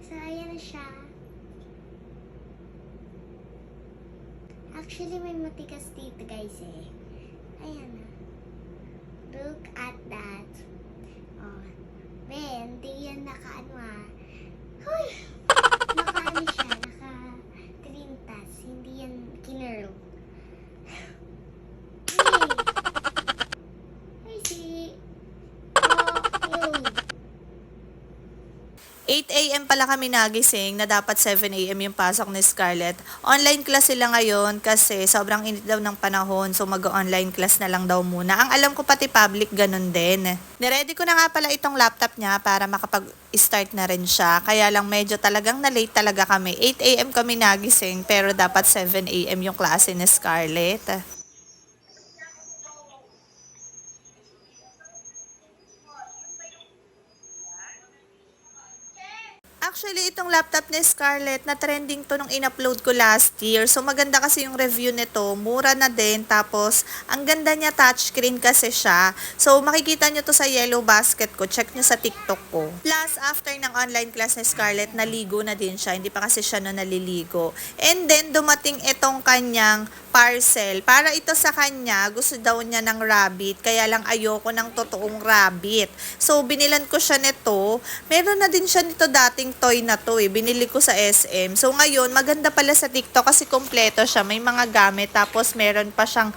So, ayan na siya. Actually, may matigas dito guys eh. Ayan na. Look at that. Oh. Ben, di yan naka-ano ah. Huy! Naka-ano siya. Naka-trintas. Hindi yan kinurl. Hey! Hey, si... Oh, yun. 8 a.m. pala kami nagising na dapat 7 a.m. yung pasok ni Scarlett. Online class sila ngayon kasi sobrang init daw ng panahon, so mag-online class na lang daw muna. Ang alam ko pati public ganun din. Niready ko na nga pala itong laptop niya para makapag-start na rin siya. Kaya lang medyo talagang na-late talaga kami. 8 a.m. kami nagising pero dapat 7 a.m. yung klase ni Scarlett. Actually, itong laptop ni Scarlett, na trending to nung in-upload ko last year. So, maganda kasi yung review nito. Mura na din. Tapos, ang ganda niya, touchscreen kasi siya. So, makikita nyo to sa yellow basket ko. Check nyo sa TikTok ko. Plus, after ng online class ni Scarlett, naligo na din siya. Hindi pa kasi siya no naliligo. And then, dumating itong kanyang parcel. Para ito sa kanya, gusto daw niya ng rabbit. Kaya lang ayoko ng totoong rabbit. So, binilan ko siya nito. Meron na din siya nito dating toy na to eh. Binili ko sa SM. So, ngayon, maganda pala sa TikTok kasi kompleto siya. May mga gamit. Tapos, meron pa siyang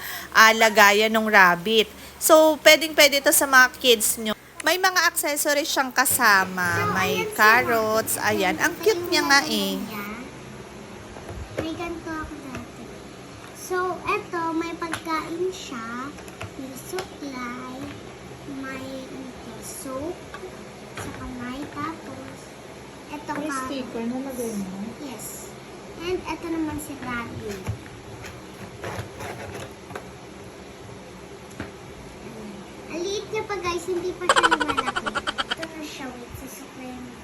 lagayan ng rabbit. So, pwedeng-pwede ito sa mga kids nyo. May mga accessories siyang kasama. May carrots. Ayan. Ang cute niya nga eh. May ganito ako dati. So, eto, may pagkain siya. May supply. May soap. Sa kamay. Tapos, eto May ka. sticker na lagay mo. Yes. And eto naman si Rabbit. Ang liit niya pa guys, hindi pa siya lumalaki. Ito na siya, wait, sasuklayin mo.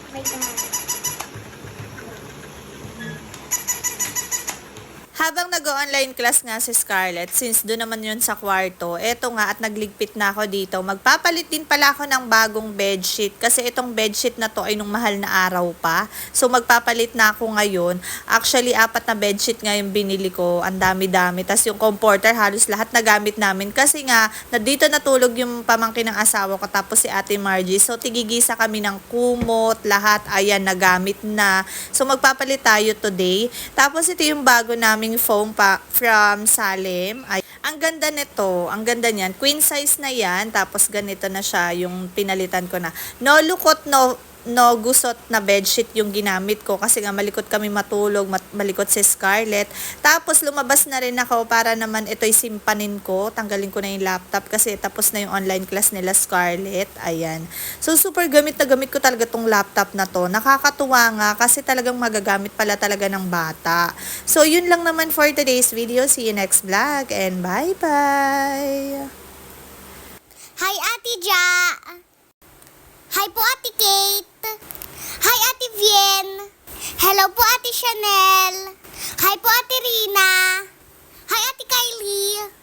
My God. Habang nag-online class nga si Scarlett, since doon naman yun sa kwarto, eto nga at nagligpit na ako dito. Magpapalit din pala ako ng bagong bedsheet kasi itong bedsheet na to ay nung mahal na araw pa. So magpapalit na ako ngayon. Actually, 4 na bedsheet nga yung binili ko. Ang dami-dami. Tapos yung comforter, halos lahat na gamit namin. Kasi nga, dito natulog yung pamangkin ng asawa ko tapos si Ate Margie. So tigigisa kami ng kumot, lahat. Ayan, nagamit na. So magpapalit tayo today. Tapos ito yung bago naming foam pa from Salem. Ay, ang ganda nito, ang ganda niyan. Queen size na yan, tapos ganito na siya yung pinalitan ko na. No lukot, no gusot na bedsheet yung ginamit ko kasi nga malikot kami matulog, malikot si Scarlett. Tapos lumabas na rin ako para naman ito'y simpanin ko. Tanggalin ko na yung laptop kasi tapos na yung online class nila Scarlett. Ayan. So super gamit na gamit ko talaga tong laptop na to. Nakakatuwa nga kasi talagang magagamit pala talaga ng bata. So yun lang naman for today's video. See you next vlog and bye-bye! Hi, Ate Ja! Hi po, Ate Kate! Hi, Ate Vien! Hello po, Ate Chanel! Hi po, Ate Rina! Hi, Ate Kylie!